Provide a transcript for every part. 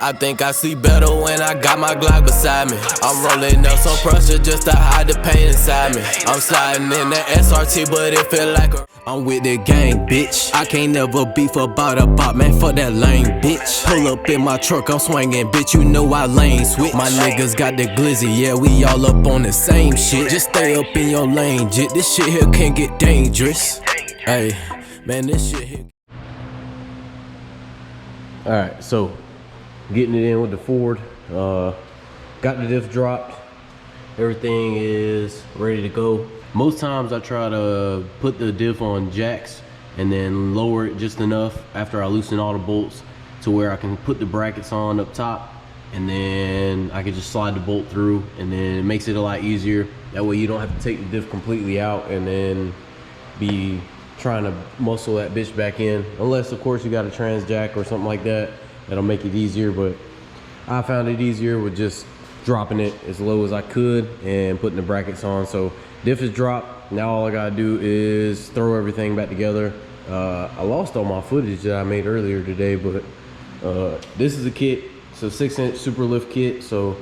I think I see better when I got my Glock beside me. I'm rolling up some pressure just to hide the pain inside me. I'm sliding in the SRT, but it feel like I'm with the gang, bitch. I can't never beef about a bop, man, fuck that lame, bitch. Pull up in my truck, I'm swinging, bitch, you know I lane switch. My niggas got the glizzy, yeah, we all up on the same shit. Just stay up in your lane, jit. This shit here can get dangerous. Hey, man, this shit here. Alright, so getting it in with the Ford. Got the diff dropped. Everything is ready to go. Most times I try to put the diff on jacks and then lower it just enough after I loosen all the bolts to where I can put the brackets on up top, and then I can just slide the bolt through, and then it makes it a lot easier. That way you don't have to take the diff completely out and then be trying to muscle that bitch back in, unless of course you got a trans jack or something like that. That'll make it easier, but I found it easier with just dropping it as low as I could and putting the brackets on. So diff is dropped. Now all I gotta do is throw everything back together. I lost all my footage that I made earlier today, but this is a kit. It's a 6-inch SUPERLIFT kit. So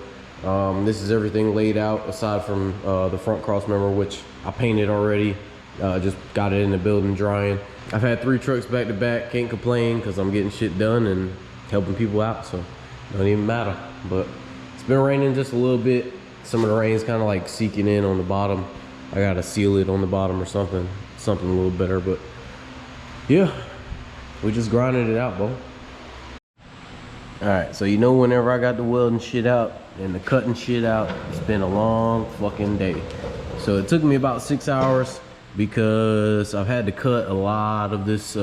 this is everything laid out aside from the front cross member, which I painted already. Just got it in the building drying. I've had 3 trucks back to back. Can't complain because I'm getting shit done and helping people out, so it don't even matter. But it's been raining just a little bit. Some of the rain's kind of like seeking in on the bottom. I gotta seal it on the bottom or something a little better. But yeah, we just grinding it out, bro. All right, so you know, whenever I got the welding shit out and the cutting shit out, it's been a long fucking day. So it took me about 6 hours because I've had to cut a lot of this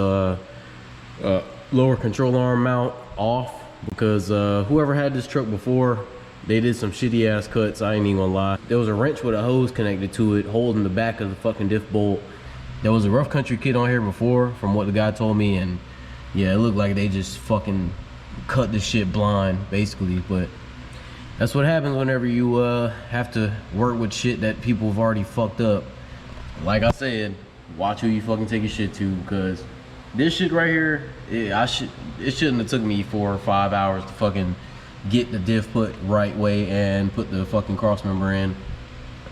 lower control arm mount off, because whoever had this truck before, they did some shitty ass cuts. I ain't even gonna lie. There was a wrench with a hose connected to it holding the back of the fucking diff bolt. There was a rough country kit on here before from what the guy told me, and yeah, it looked like they just fucking cut this shit blind basically. But that's what happens whenever you have to work with shit that people have already fucked up. Like I said, watch who you fucking take your shit to, because this shit right here, it shouldn't have took me 4 or 5 hours to fucking get the diff put right way and put the fucking cross member in.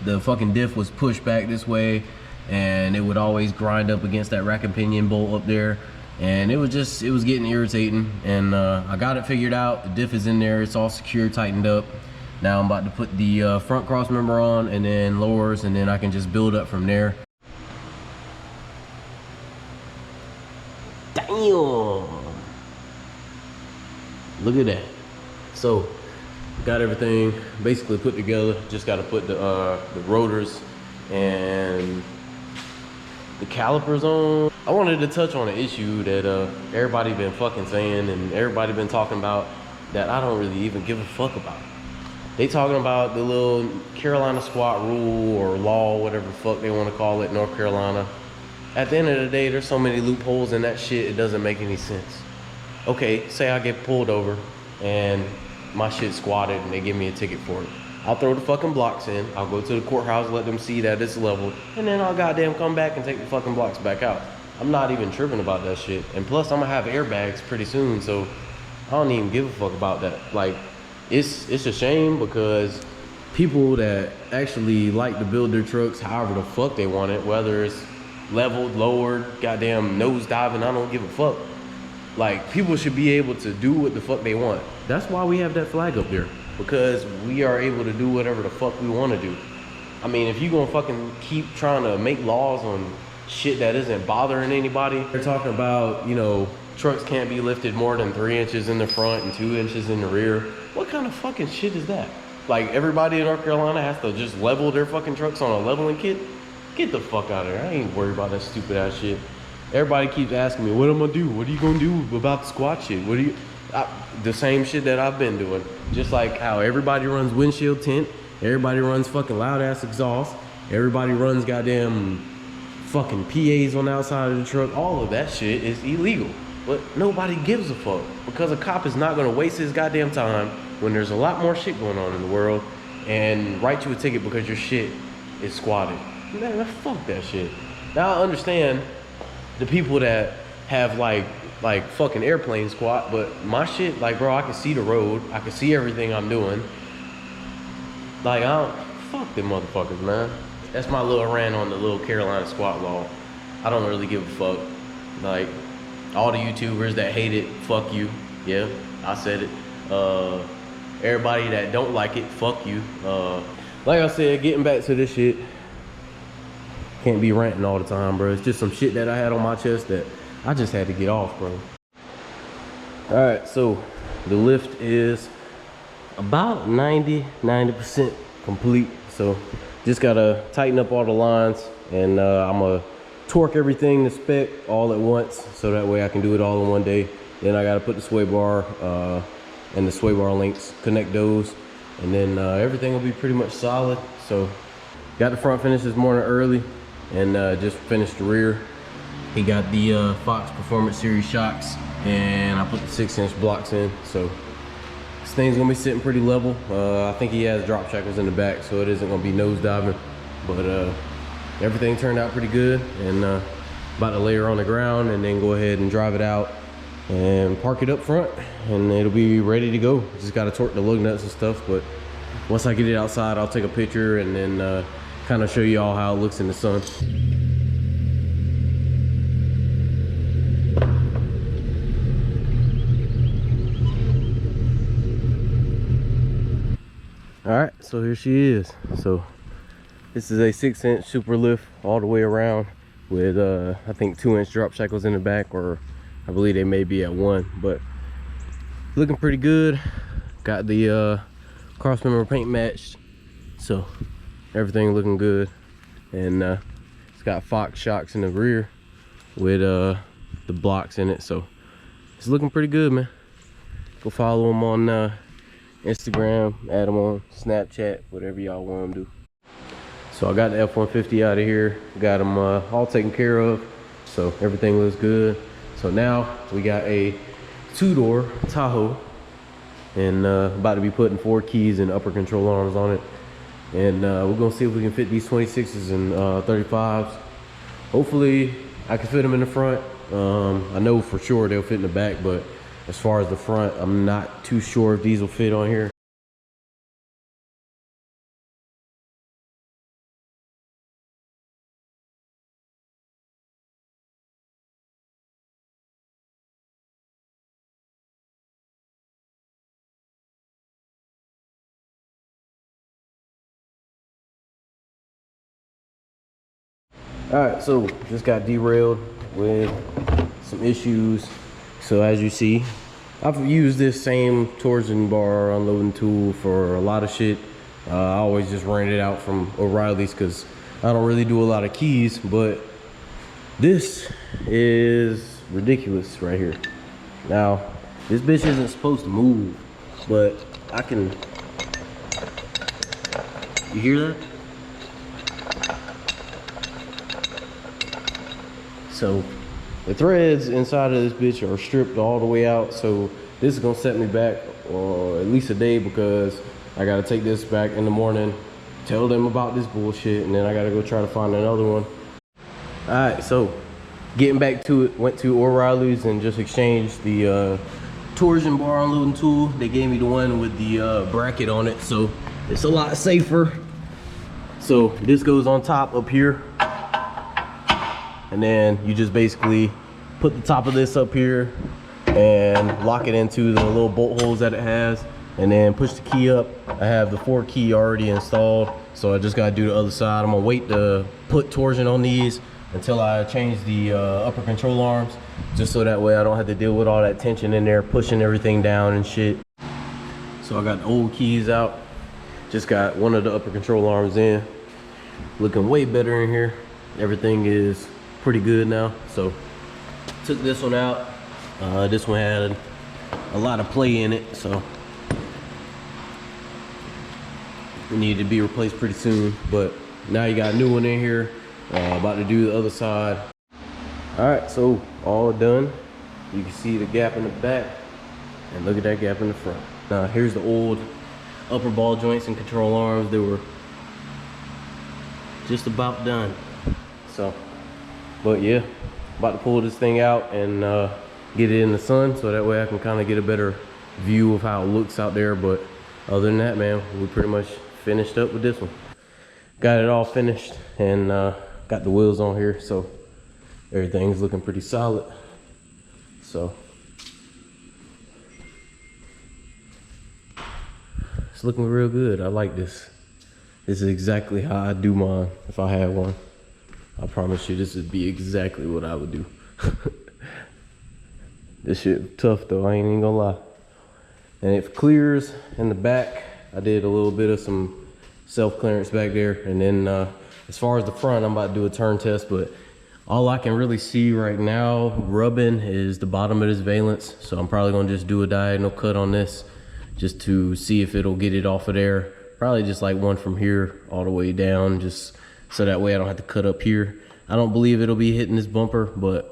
The fucking diff was pushed back this way, and it would always grind up against that rack and pinion bolt up there, and it was getting irritating. And I got it figured out. The diff is in there, it's all secure, tightened up. Now I'm about to put the front cross member on and then lowers, and then I can just build up from there. Damn! Look at that. So got everything basically put together. Just got to put the rotors and the calipers on. I wanted to touch on an issue that everybody been fucking saying and everybody been talking about that I don't really even give a fuck about. They talking about the little Carolina squat rule or law, whatever the fuck they want to call it, North Carolina. At the end of the day, there's so many loopholes in that shit, it doesn't make any sense. Okay, say I get pulled over and my shit squatted and they give me a ticket for it. I'll throw the fucking blocks in, I'll go to the courthouse, let them see that it's leveled, and then I'll goddamn come back and take the fucking blocks back out. I'm not even tripping about that shit. And plus, I'm gonna have airbags pretty soon, so I don't even give a fuck about that. Like, it's a shame, because people that actually like to build their trucks however the fuck they want it, whether it's leveled, lowered, goddamn nose diving, I don't give a fuck. Like, people should be able to do what the fuck they want. That's why we have that flag up there, because we are able to do whatever the fuck we want to do. I mean, if you gonna fucking keep trying to make laws on shit that isn't bothering anybody. They're talking about, you know, trucks can't be lifted more than 3 inches in the front and 2 inches in the rear. What kind of fucking shit is that? Like, everybody in North Carolina has to just level their fucking trucks on a leveling kit? Get the fuck out of there. I ain't worried about that stupid ass shit. Everybody keeps asking me, what am I gonna do? What are you gonna do about the squat shit? The same shit that I've been doing. Just like how everybody runs windshield tint, everybody runs fucking loud ass exhaust, everybody runs goddamn fucking PAs on the outside of the truck. All of that shit is illegal. But nobody gives a fuck, because a cop is not gonna waste his goddamn time when there's a lot more shit going on in the world and write you a ticket because your shit is squatted. Man, fuck that shit. Now I understand the people that have like like fucking airplane squat, but my shit, like, bro, I can see the road, I can see everything I'm doing. Like, I don't, fuck them motherfuckers, man. That's my little rant on the little Carolina squat law. I don't really give a fuck. Like, all the YouTubers that hate it, fuck you. Yeah, I said it. Everybody that don't like it, fuck you. Like I said, getting back to this shit, can't be ranting all the time, bro. It's just some shit that I had on my chest that I just had to get off, bro. All right, so the lift is about 90% complete. So just gotta tighten up all the lines, and I'm gonna torque everything to spec all at once, so that way I can do it all in one day. Then I gotta put the sway bar and the sway bar links, connect those, and then everything will be pretty much solid. So got the front finish this morning early, and just finished the rear. He got the Fox Performance Series shocks, and I put the 6-inch blocks in. So this thing's gonna be sitting pretty level. I think he has drop shackles in the back, so it isn't gonna be nose diving, but everything turned out pretty good, and about to lay her on the ground and then go ahead and drive it out and park it up front, and it'll be ready to go. Just gotta torque the lug nuts and stuff, but once I get it outside, I'll take a picture and then kind of show you all how it looks in the sun. All right, so here she is. So this is a 6-inch SUPERLIFT all the way around with I think 2-inch drop shackles in the back, or I believe they may be at 1, but looking pretty good. Got the cross member paint matched, so everything looking good. And it's got Fox shocks in the rear with the blocks in it, so it's looking pretty good, man. Go follow them on Instagram, add them on Snapchat, whatever y'all want them to do. So I got the F150 out of here, got them all taken care of, so everything looks good. So now we got a 2-door Tahoe, and about to be putting 4 keys and upper control arms on it. And we're gonna see if we can fit these 26s and 35s. Hopefully I can fit them in the front. I know for sure they'll fit in the back, but as far as the front, I'm not too sure if these will fit on here. All right, so just got derailed with some issues. So as you see, I've used this same torsion bar unloading tool for a lot of shit. I always just rent it out from O'Reilly's because I don't really do a lot of keys, but this is ridiculous right here. Now, this bitch isn't supposed to move, but I can, you hear that? So the threads inside of this bitch are stripped all the way out, so this is gonna set me back at least a day, because I gotta take this back in the morning, tell them about this bullshit, and then I gotta go try to find another one. All right, so getting back to it, went to O'Reilly's and just exchanged the torsion bar unloading tool. They gave me the one with the bracket on it, so it's a lot safer. So this goes on top up here, and then you just basically put the top of this up here and lock it into the little bolt holes that it has, and then push the key up. I have the 4 key already installed, so I just gotta do the other side. I'm gonna wait to put torsion on these until I change the upper control arms, just so that way I don't have to deal with all that tension in there, pushing everything down and shit. So I got the old keys out, just got one of the upper control arms in. Looking way better in here. Everything is pretty good now. So took this one out. This one had a lot of play in it, so it needed to be replaced pretty soon. But now you got a new one in here. About to do the other side. All right, so all done. You can see the gap in the back, and look at that gap in the front. Now here's the old upper ball joints and control arms. They were just about done. So, but yeah, about to pull this thing out and get it in the sun, so that way I can kind of get a better view of how it looks out there. But other than that, man, we pretty much finished up with this one. Got it all finished, and got the wheels on here, so everything's looking pretty solid. So it's looking real good. I like this. This is exactly how I do mine if I had one. I promise you this would be exactly what I would do. This shit tough though, I ain't even gonna lie. And it clears in the back. I did a little bit of some self-clearance back there. And then as far as the front, I'm about to do a turn test, but all I can really see right now rubbing is the bottom of this valence. So I'm probably gonna just do a diagonal cut on this just to see if it'll get it off of there. Probably just like one from here all the way down, just so that way I don't have to cut up here. I don't believe it'll be hitting this bumper, but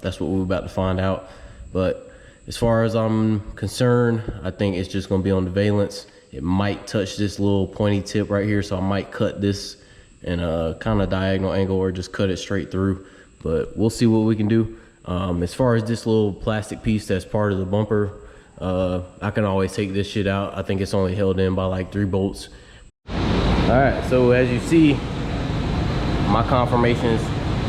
that's what we're about to find out. But as far as I'm concerned, I think it's just gonna be on the valence. It might touch this little pointy tip right here, so I might cut this in a kind of diagonal angle or just cut it straight through. But we'll see what we can do. As far as this little plastic piece that's part of the bumper, I can always take this shit out. I think it's only held in by like 3 bolts. All right, so as you see, my confirmations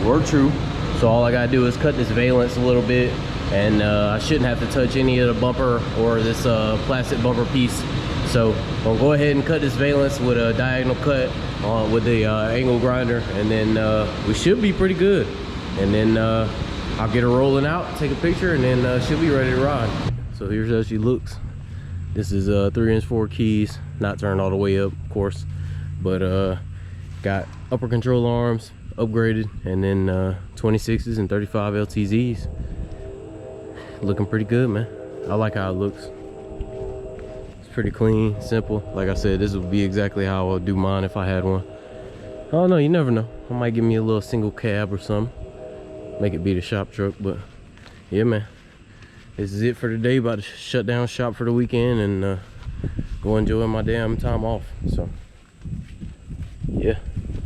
were true. So all I gotta do is cut this valence a little bit, and I shouldn't have to touch any of the bumper or this plastic bumper piece. So I'm gonna go ahead and cut this valence with a diagonal cut with the angle grinder, and then we should be pretty good. And then I'll get her rolling out, take a picture, and then she'll be ready to ride. So here's how she looks. This is 3" 4 keys, not turned all the way up, of course, but got upper control arms upgraded, and then 26s and 35 LTZs. Looking pretty good, man. I like how it looks. It's pretty clean, simple. Like I said, this would be exactly how I would do mine if I had one. Oh no, you never know. I might give me a little single cab or something, make it be the shop truck. But yeah, man, this is it for today. About to shut down shop for the weekend and go enjoy my damn time off. So yeah.